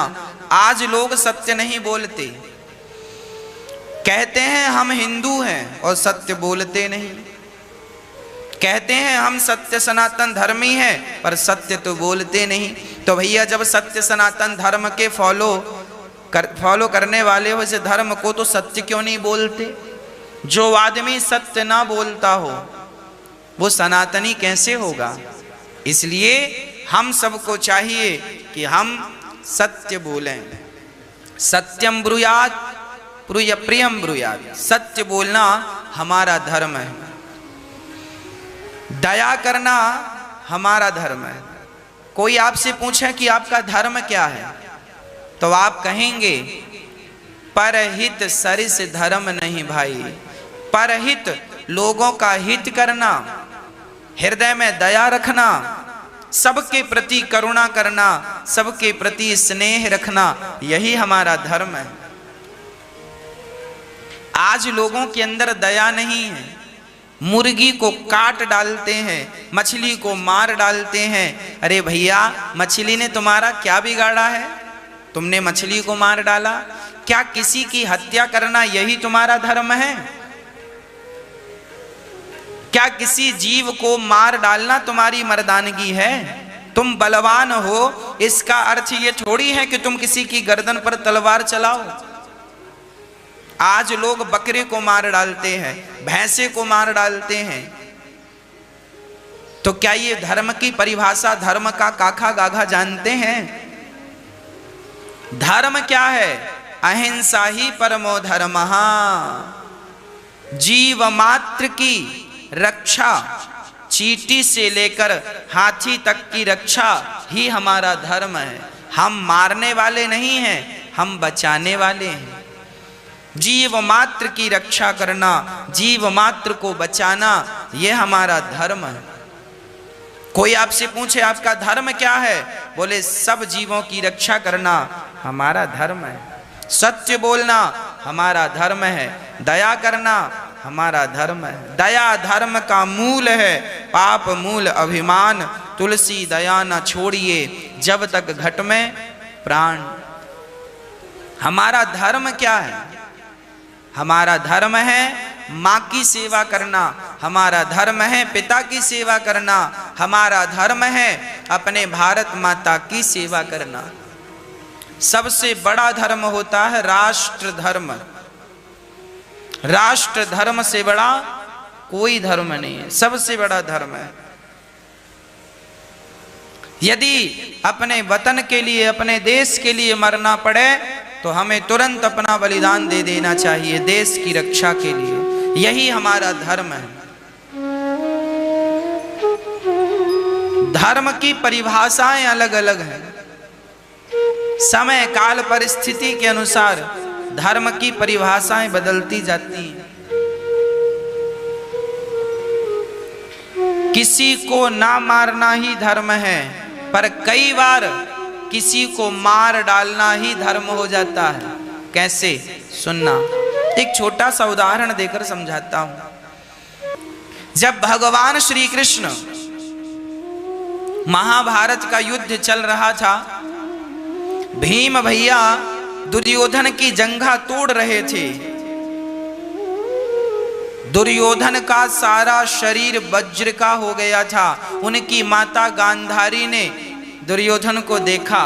Speaker 1: आज लोग सत्य नहीं बोलते। कहते हैं हम हिंदू हैं और सत्य बोलते नहीं। कहते हैं हम सत्य सनातन धर्मी हैं पर सत्य तो बोलते नहीं। तो भैया जब सत्य सनातन धर्म के फॉलो करने वाले हो इस धर्म को, तो सत्य क्यों नहीं बोलते? जो आदमी सत्य ना बोलता हो वो सनातनी कैसे होगा? इसलिए हम सबको चाहिए कि हम सत्य बोलें। सत्यम ब्रूयात प्रियम ब्रूयात। सत्य बोलना हमारा धर्म है। दया करना हमारा धर्म है। कोई आपसे पूछे कि आपका धर्म क्या है तो आप कहेंगे परहित सरिस धर्म नहीं भाई। परहित लोगों का हित करना, हृदय में दया रखना, सबके प्रति करुणा करना, सबके प्रति स्नेह रखना, यही हमारा धर्म है। आज लोगों के अंदर दया नहीं है। मुर्गी को काट डालते हैं, मछली को मार डालते हैं। अरे भैया मछली ने तुम्हारा क्या बिगाड़ा है? तुमने मछली को मार डाला। क्या किसी की हत्या करना यही तुम्हारा धर्म है? क्या किसी जीव को मार डालना तुम्हारी मर्दानगी है? तुम बलवान हो इसका अर्थ ये थोड़ी है कि तुम किसी की गर्दन पर तलवार चलाओ। आज लोग बकरे को मार डालते हैं, भैंसे को मार डालते हैं, तो क्या ये धर्म की परिभाषा, धर्म का काखा गाघा जानते हैं? धर्म क्या है? अहिंसा ही परमो धर्मः। जीव मात्र की रक्षा, चींटी से लेकर हाथी तक की रक्षा ही हमारा धर्म है। हम मारने वाले नहीं हैं, हम बचाने वाले हैं। जीव मात्र की रक्षा करना, जीव मात्र को बचाना, यह हमारा धर्म है। कोई आपसे पूछे आपका धर्म क्या है, बोले सब जीवों की रक्षा करना हमारा धर्म है, सत्य बोलना हमारा धर्म है, दया करना हमारा धर्म है। दया धर्म का मूल है, पाप मूल अभिमान, तुलसी दया न छोड़िए जब तक घट में प्राण। हमारा धर्म क्या है? हमारा धर्म है माँ की सेवा करना, हमारा धर्म है पिता की सेवा करना, हमारा धर्म है अपने भारत माता की सेवा करना। सबसे बड़ा धर्म होता है राष्ट्र धर्म। राष्ट्र धर्म से बड़ा कोई धर्म नहीं है, सबसे बड़ा धर्म है। यदि अपने वतन के लिए, अपने देश के लिए मरना पड़े तो हमें तुरंत अपना बलिदान दे देना चाहिए देश की रक्षा के लिए। यही हमारा धर्म है। धर्म की परिभाषाएं अलग अलग हैं। समय काल परिस्थिति के अनुसार धर्म की परिभाषाएं बदलती जाती हैं। किसी को ना मारना ही धर्म है, पर कई बार किसी को मार डालना ही धर्म हो जाता है। कैसे? सुनना, एक छोटा सा उदाहरण देकर समझाता हूं। जब भगवान श्री कृष्ण महाभारत का युद्ध चल रहा था, भीम भैया दुर्योधन की जंघा तोड़ रहे थे। दुर्योधन का सारा शरीर वज्र का हो गया था। उनकी माता गांधारी ने दुर्योधन को देखा,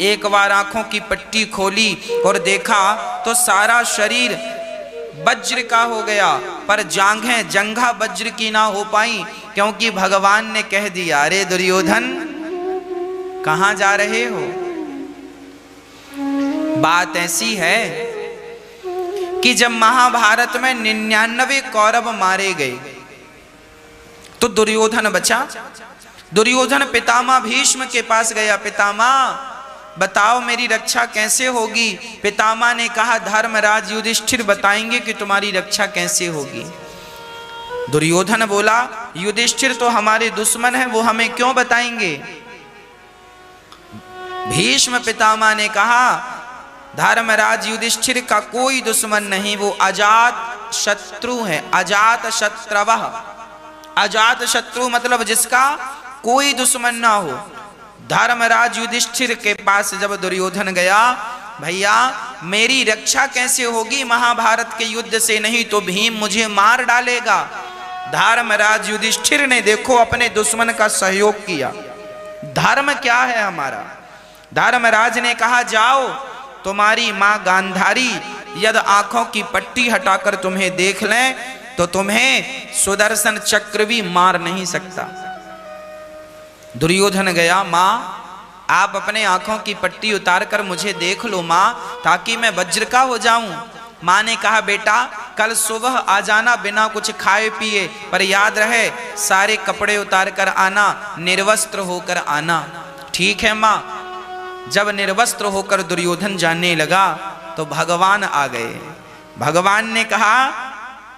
Speaker 1: एक बार आंखों की पट्टी खोली और देखा तो सारा शरीर वज्र का हो गया, पर जांघें जंघा वज्र की ना हो पाई, क्योंकि भगवान ने कह दिया, अरे दुर्योधन कहां जा रहे हो? बात ऐसी है कि जब महाभारत में 99 कौरव मारे गए तो दुर्योधन बचा। दुर्योधन पितामह भीष्म के पास गया, पितामह बताओ मेरी रक्षा कैसे होगी? पितामह ने कहा, धर्मराज युधिष्ठिर बताएंगे कि तुम्हारी रक्षा कैसे होगी। दुर्योधन बोला, युधिष्ठिर तो हमारे दुश्मन हैं, वो हमें क्यों बताएंगे? भीष्म पितामह ने कहा, धर्मराज युधिष्ठिर का कोई दुश्मन नहीं, वो अजात शत्रु है। अजात शत्रवः, अजात शत्रु मतलब जिसका कोई दुश्मन ना हो। धर्मराज युधिष्ठिर के पास जब दुर्योधन गया, भैया मेरी रक्षा कैसे होगी महाभारत के युद्ध से? नहीं तो भीम मुझे मार डालेगा। धर्मराज युधिष्ठिर ने देखो अपने दुश्मन का सहयोग किया। धर्म क्या है हमारा? धर्मराज ने कहा, जाओ तुम्हारी मां गांधारी यदि आंखों की पट्टी हटाकर तुम्हें देख लें तो तुम्हें सुदर्शन चक्र भी मार नहीं सकता। दुर्योधन गया, मां आप अपने आंखों की पट्टी उतार कर मुझे देख लो मां, ताकि मैं वज्र का हो जाऊं। मां ने कहा, बेटा कल सुबह आ जाना बिना कुछ खाए पिए, पर याद रहे सारे कपड़े उतार कर आना, निर्वस्त्र होकर आना। ठीक है मां। जब निर्वस्त्र होकर दुर्योधन जाने लगा तो भगवान आ गए। भगवान ने कहा,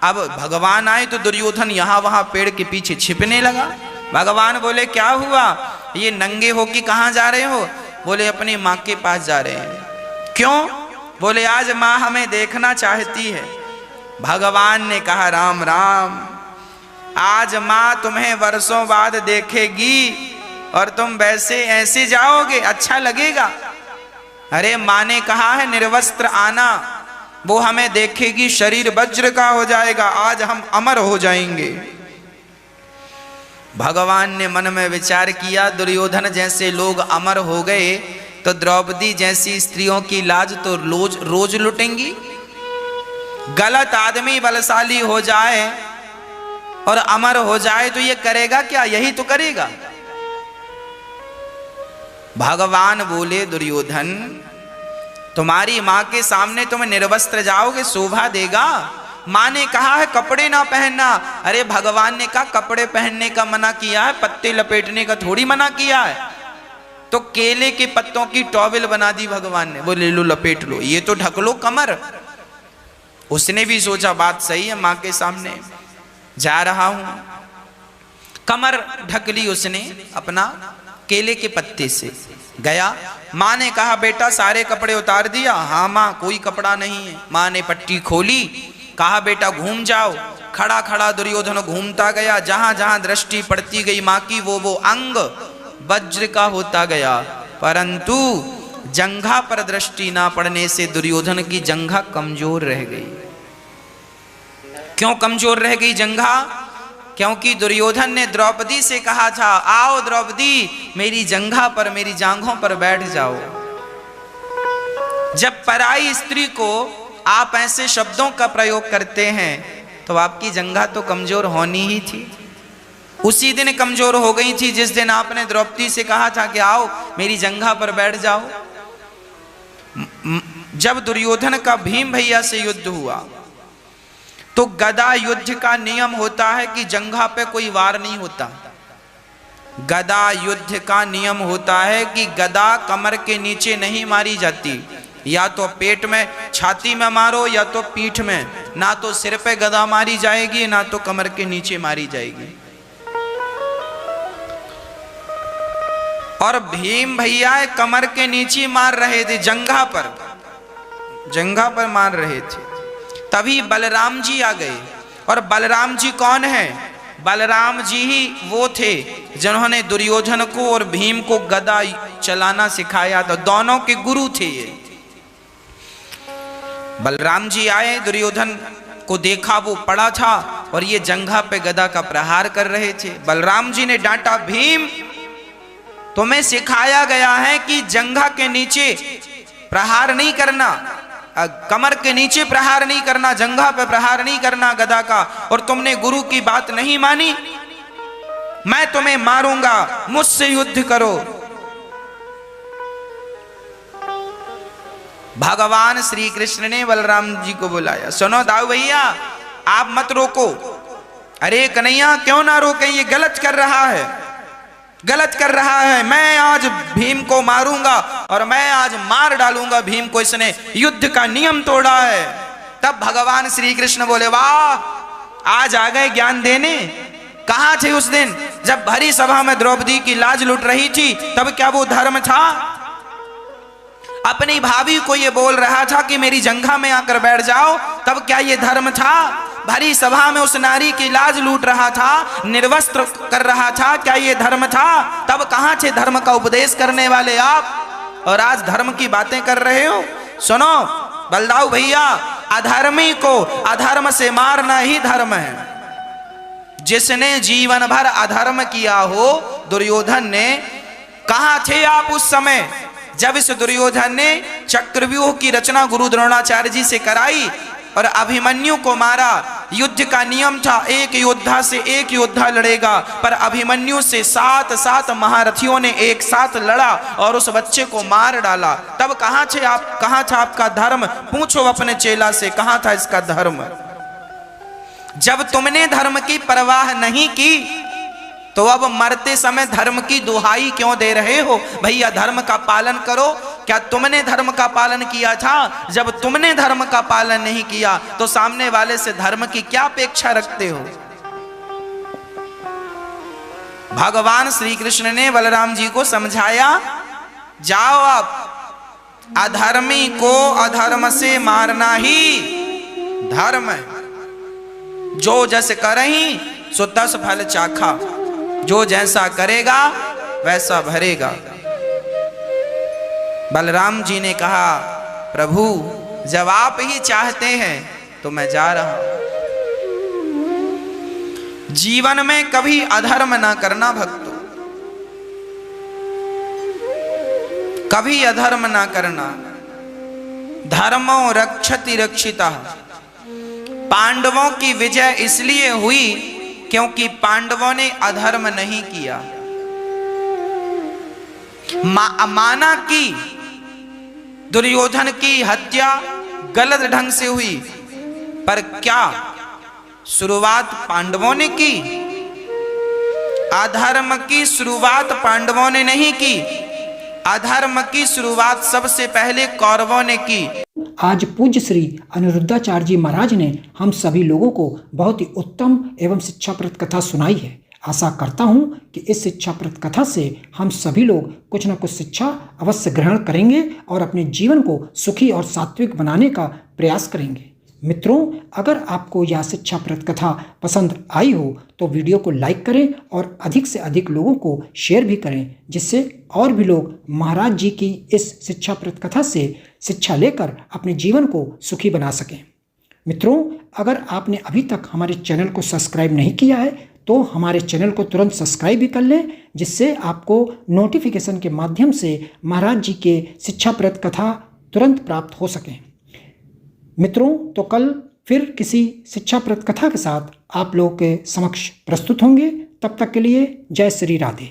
Speaker 1: अब भगवान आए तो दुर्योधन यहां वहां पेड़ के पीछे छिपने लगा। भगवान बोले, क्या हुआ? ये नंगे हो कि कहां जा रहे हो? बोले, अपनी मां के पास जा रहे हैं। क्यों? बोले, आज मां हमें देखना चाहती है। भगवान ने कहा, राम राम, आज मां तुम्हें वर्षों बाद देखेगी और तुम वैसे ऐसे जाओगे, अच्छा लगेगा? अरे मां ने कहा है निर्वस्त्र आना, वो हमें देखेगी, शरीर वज्र का हो जाएगा, आज हम अमर हो जाएंगे। भगवान ने मन में विचार किया, दुर्योधन जैसे लोग अमर हो गए तो द्रौपदी जैसी स्त्रियों की लाज तो रोज रोज लुटेंगी। गलत आदमी बलशाली हो जाए और अमर हो जाए तो ये करेगा क्या? यही तो करेगा। भगवान बोले, दुर्योधन तुम्हारी माँ के सामने तुम निर्वस्त्र जाओगे, शोभा देगा? माँ ने कहा है कपड़े ना पहनना। अरे भगवान ने कहा कपड़े पहनने का मना किया है, पत्ते लपेटने का थोड़ी मना किया है। तो केले के पत्तों की टॉवेल बना दी भगवान ने, बोले लो लपेट लो, ये तो ढक लो कमर। उसने भी सोचा बात सही है, माँ के सामने जा रहा हूं, कमर ढक ली उसने अपना केले के पत्ते से। गया, माँ ने कहा बेटा सारे कपड़े उतार दिया? हाँ माँ, कोई कपड़ा नहीं है। माँ ने पट्टी खोली, कहा बेटा घूम जाओ। खड़ा खड़ा दुर्योधन घूमता गया, जहां जहां दृष्टि पड़ती गई माँ की वो अंग वज्र का होता गया, परंतु जंघा पर दृष्टि ना पड़ने से दुर्योधन की जंघा कमजोर रह गई। क्यों कमजोर रह गई जंघा? क्योंकि दुर्योधन ने द्रौपदी से कहा था, आओ द्रौपदी मेरी जंघा पर, मेरी जांघों पर बैठ जाओ। जब पराई स्त्री को आप ऐसे शब्दों का प्रयोग करते हैं तो आपकी जंघा तो कमजोर होनी ही थी। उसी दिन कमजोर हो गई थी जिस दिन आपने द्रौपदी से कहा था कि आओ मेरी जंघा पर बैठ जाओ। जब दुर्योधन का भीम भैया से युद्ध हुआ तो गदा युद्ध का नियम होता है कि जंघा पे कोई वार नहीं होता। गदा युद्ध का नियम होता है कि गदा कमर के नीचे नहीं मारी जाती, या तो पेट में छाती में मारो या तो पीठ में, ना तो सिर पे गदा मारी जाएगी ना तो कमर के नीचे मारी जाएगी। और भीम भैया कमर के नीचे मार रहे थे, जंघा पर मार रहे थे। तभी बलराम जी आ गए। और बलराम जी कौन है? बलराम जी ही वो थे जिन्होंने दुर्योधन को और भीम को गदा चलाना सिखाया था, दोनों के गुरु थे ये। बलराम जी आए, दुर्योधन को देखा वो पड़ा था और ये जंघा पे गदा का प्रहार कर रहे थे। बलराम जी ने डांटा, भीम तुम्हें सिखाया गया है कि जंघा के नीचे प्रहार नहीं करना, कमर के नीचे प्रहार नहीं करना, जंघा पे प्रहार नहीं करना गदा का, और तुमने गुरु की बात नहीं मानी। मैं तुम्हें मारूंगा, मुझसे युद्ध करो। भगवान श्री कृष्ण ने बलराम जी को बुलाया, सुनो दाऊ भैया आप मत रोको। अरे कन्हैया क्यों ना रोके, ये गलत कर रहा है, गलत कर रहा है। मैं आज भीम को मारूंगा और मैं आज मार डालूंगा भीम को, इसने युद्ध का नियम तोड़ा है। तब भगवान श्री कृष्ण बोले, वाह आज आ गए ज्ञान देने। कहां थे उस दिन जब भरी सभा में द्रौपदी की लाज लुट रही थी? तब क्या वो धर्म था? अपनी भाभी को ये बोल रहा था कि मेरी जंघा में आकर बैठ जाओ, तब क्या ये धर्म था? भरी सभा में उस नारी की लाज लूट रहा था, निर्वस्त्र कर रहा था, क्या ये धर्म था? तब कहां थे धर्म का उपदेश करने वाले आप, और आज धर्म की बातें कर रहे हो? सुनो बलदाऊ भैया, अधर्मी को अधर्म से मारना ही धर्म है। जिसने जीवन भर अधर्म किया हो, दुर्योधन ने, कहां थे आप उस समय जब इस दुर्योधन ने चक्रव्यूह की रचना गुरु द्रोणाचार्य जी से कराई और अभिमन्यु को मारा? युद्ध का नियम था एक योद्धा से एक योद्धा लड़ेगा, पर अभिमन्यु से 7 महारथियों ने एक साथ लड़ा और उस बच्चे को मार डाला। तब कहां थे आप, कहां था आपका धर्म? पूछो अपने चेला से, कहां था इसका धर्म? जब तुमने धर्म की परवाह नहीं की तो अब मरते समय धर्म की दुहाई क्यों दे रहे हो? भैया धर्म का पालन करो। क्या तुमने धर्म का पालन किया था? जब तुमने धर्म का पालन नहीं किया तो सामने वाले से धर्म की क्या अपेक्षा रखते हो? भगवान श्री कृष्ण ने बलराम जी को समझाया, जाओ आप, अधर्मी को अधर्म से मारना ही धर्म है। जो जस करही सो तस फल चाखा, जो जैसा करेगा वैसा भरेगा। बलराम जी ने कहा, प्रभु जब आप ही चाहते हैं तो मैं जा रहा हूं। जीवन में कभी अधर्म ना करना भक्तों, कभी अधर्म ना करना। धर्मो रक्षति रक्षिता। पांडवों की विजय इसलिए हुई क्योंकि पांडवों ने अधर्म नहीं किया। माना कि दुर्योधन की हत्या गलत ढंग से हुई, पर क्या शुरुआत पांडवों ने की? अधर्म की शुरुआत पांडवों ने नहीं की, अधर्म की शुरुआत सबसे पहले कौरवों ने की।
Speaker 2: आज पूज्य श्री अनिरुद्धाचार्य जी महाराज ने हम सभी लोगों को बहुत ही उत्तम एवं शिक्षाप्रद कथा सुनाई है। आशा करता हूं कि इस शिक्षाप्रद कथा से हम सभी लोग कुछ न कुछ शिक्षा अवश्य ग्रहण करेंगे और अपने जीवन को सुखी और सात्विक बनाने का प्रयास करेंगे। मित्रों, अगर आपको यह शिक्षाप्रद कथा पसंद आई हो तो वीडियो को लाइक करें और अधिक से अधिक लोगों को शेयर भी करें, जिससे और भी लोग महाराज जी की इस शिक्षाप्रद कथा से शिक्षा लेकर अपने जीवन को सुखी बना सकें। मित्रों, अगर आपने अभी तक हमारे चैनल को सब्सक्राइब नहीं किया है तो हमारे चैनल को तुरंत सब्सक्राइब भी कर लें, जिससे आपको नोटिफिकेशन के माध्यम से महाराज जी के शिक्षाप्रद कथा तुरंत प्राप्त हो सकें। मित्रों, तो कल फिर किसी शिक्षाप्रद कथा के साथ आप लोगों के समक्ष प्रस्तुत होंगे। तब तक के लिए जय श्री राधे।